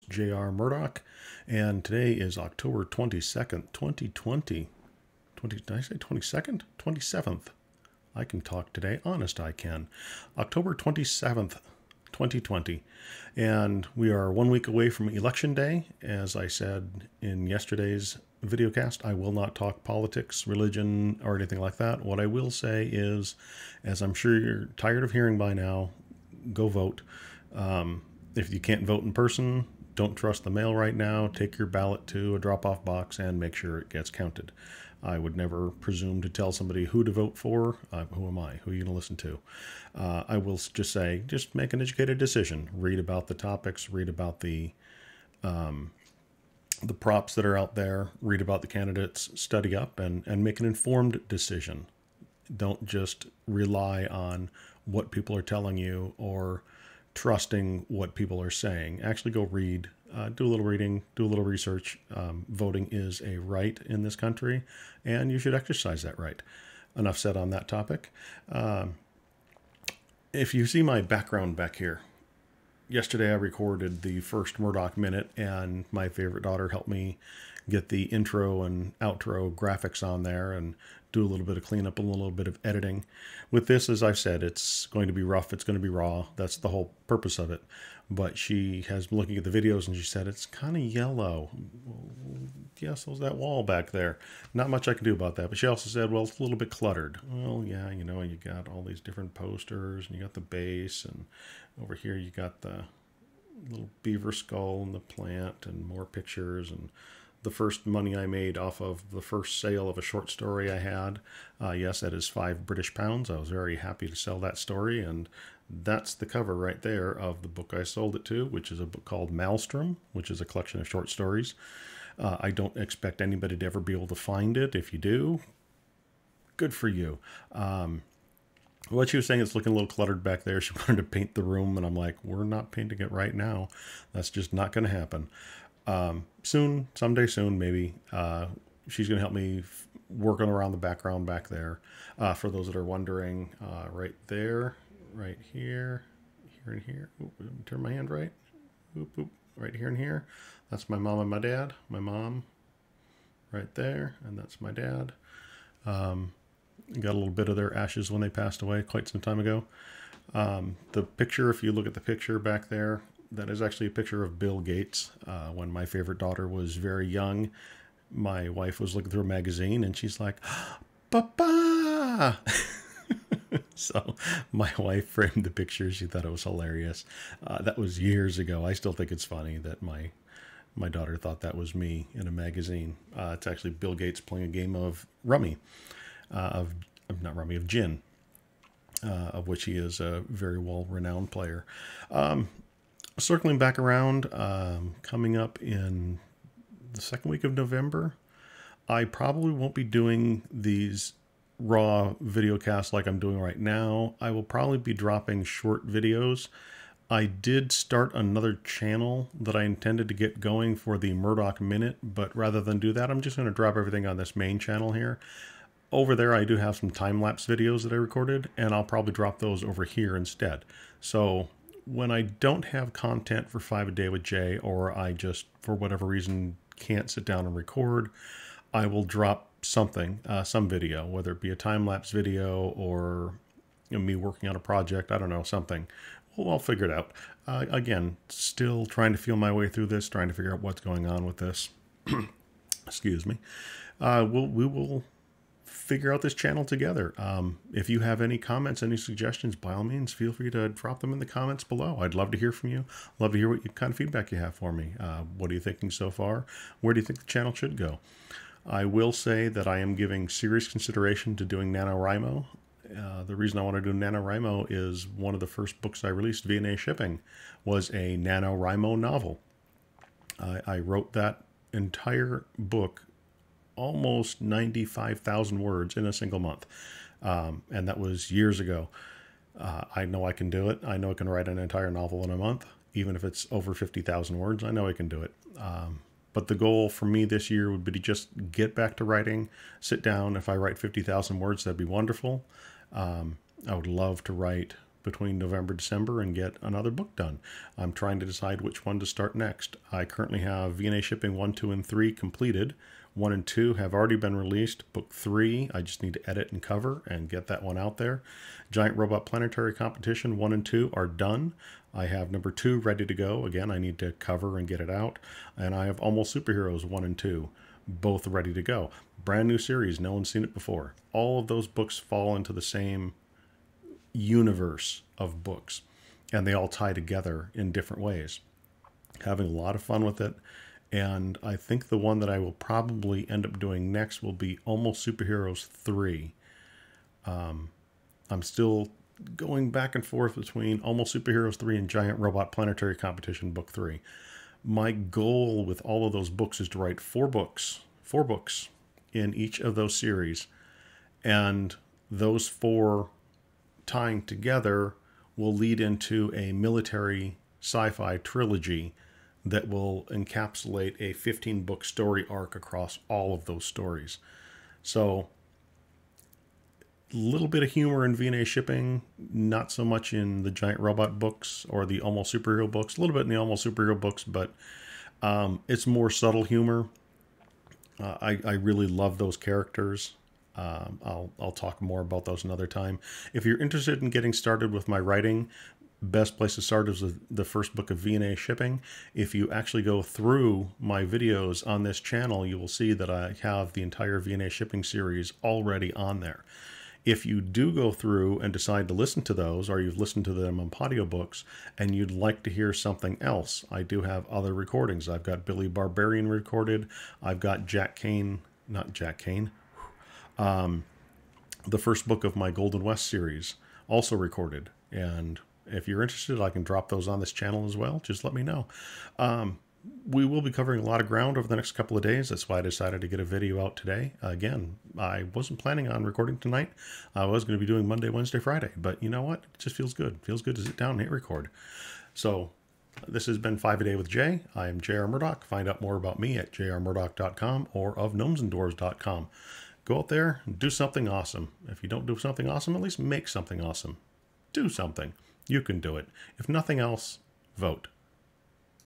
J.R. Murdock, and today is October 22nd, 2020. Did I say 22nd? 27th. I can talk today. Honest, I can. October 27th, 2020. And we are 1 week away from Election Day. As I said in yesterday's videocast, I will not talk politics, religion, or anything like that. What I will say is, as I'm sure you're tired of hearing by now, go vote. If you can't vote in person, don't trust the mail right now. Take your ballot to a drop-off box and make sure it gets counted. I would never presume to tell somebody who to vote for. Who am I? Who are you going to listen to? I will just say, just make an educated decision. Read about the topics. Read about the props that are out there. Read about the candidates. Study up and make an informed decision. Don't just rely on what people are telling you or trusting what people are saying. Actually go read, do a little reading, do a little research. Voting is a right in this country, and you should exercise that right. Enough said on that topic. If you see my background back here, yesterday I recorded the first Murdock Minute, and my favorite daughter helped me get the intro and outro graphics on there and do a little bit of cleanup, a little bit of editing. With this, as I've said, it's going to be rough, it's going to be raw. That's the whole purpose of it. But she has been looking at the videos and she said, it's kind of yellow. Yes, there's that wall back there. Not much I can do about that. But she also said, well, it's a little bit cluttered. Well, yeah, you know, you got all these different posters and you got the base, and over here you got the little beaver skull and the plant and more pictures and the first money I made off of the first sale of a short story I had. Yes, that is £5 British. I was very happy to sell that story, and that's the cover right there of the book I sold it to, which is a book called Maelstrom, which is a collection of short stories. I don't expect anybody to ever be able to find it. If you do, good for you. What she was saying, it's looking a little cluttered back there. She wanted to paint the room, and I'm like, we're not painting it right now. That's just not going to happen. Soon, someday soon, maybe, she's going to help me working around the background back there. For those that are wondering, right there, right here, here and here. Oop, turn my hand right. Oop, oop, right here and here. That's my mom and my dad. My mom right there, and that's my dad. Got a little bit of their ashes when they passed away quite some time ago. The picture, if you look at the picture back there, that is actually a picture of Bill Gates. When my favorite daughter was very young, my wife was looking through a magazine and she's like, Papa! So my wife framed the picture. She thought it was hilarious. That was years ago. I still think it's funny that my daughter thought that was me in a magazine. It's actually Bill Gates playing a game of rummy, of gin, of which he is a very well-renowned player. Circling back around, coming up in the second week of November, I probably won't be doing these raw video casts like I'm doing right now. I will probably be dropping short videos. I did start another channel that I intended to get going for the Murdock Minute, but rather than do that, I'm just going to drop everything on this main channel here. Over there, I do have some time-lapse videos that I recorded, and I'll probably drop those over here instead. So when I don't have content for 5 a Day with Jay, or I just, for whatever reason, can't sit down and record, I will drop something, some video, whether it be a time-lapse video or, you know, me working on a project, I don't know, something. Well, I'll figure it out. Again, still trying to feel my way through this, trying to figure out what's going on with this. Excuse me. We will figure out this channel together. If you have any comments, any suggestions, by all means, feel free to drop them in the comments below. I'd love to hear from you. Love to hear what kind of feedback you have for me. What are you thinking so far? Where do you think the channel should go? I will say that I am giving serious consideration to doing NaNoWriMo. The reason I want to do NaNoWriMo is one of the first books I released via shipping was a NaNoWriMo novel. I wrote that entire book, almost 95,000 words in a single month. And that was years ago. I know I can do it. I know I can write an entire novel in a month, even if it's over 50,000 words. I know I can do it. But the goal for me this year would be to just get back to writing, sit down. If I write 50,000 words, that'd be wonderful. I would love to write between November, December, and get another book done. I'm trying to decide which one to start next. I currently have V&A Shipping 1, 2, and 3 completed. 1 and 2 have already been released. Book 3, I just need to edit and cover and get that one out there. Giant Robot Planetary Competition 1 and 2 are done. I have number 2 ready to go. Again, I need to cover and get it out. And I have Almost Superheroes 1 and 2, both ready to go. Brand new series, no one's seen it before. All of those books fall into the same universe of books, and they all tie together in different ways. Having a lot of fun with it, and I think the one that I will probably end up doing next will be Almost Superheroes 3. I'm still going back and forth between Almost Superheroes 3 and Giant Robot Planetary Competition Book 3. My goal with all of those books is to write 4 books in each of those series, and those 4 tying together will lead into a military sci-fi trilogy that will encapsulate a 15-book story arc across all of those stories. So a little bit of humor in V&A Shipping, not so much in the Giant Robot books or the Almost Superhero books. A little bit in the Almost Superhero books, but it's more subtle humor. I really love those characters. I'll talk more about those another time. If you're interested in getting started with my writing, best place to start is the first book of V&A Shipping. If you actually go through my videos on this channel, you will see that I have the entire V&A Shipping series already on there. If you do go through and decide to listen to those, or you've listened to them on audiobooks, and you'd like to hear something else, I do have other recordings. I've got Billy Barbarian recorded. I've got the first book of my Golden West series also recorded. And if you're interested, I can drop those on this channel as well. Just let me know. We will be covering a lot of ground over the next couple of days. That's why I decided to get a video out today. Again, I wasn't planning on recording tonight. I was going to be doing Monday, Wednesday, Friday. But you know what? It just feels good. It feels good to sit down and hit record. So this has been 5 a Day with Jay. I am J.R. Murdock. Find out more about me at jrmurdock.com or of gnomesanddoors.com. Go out there and do something awesome. If you don't do something awesome, at least make something awesome. Do something. You can do it. If nothing else, vote.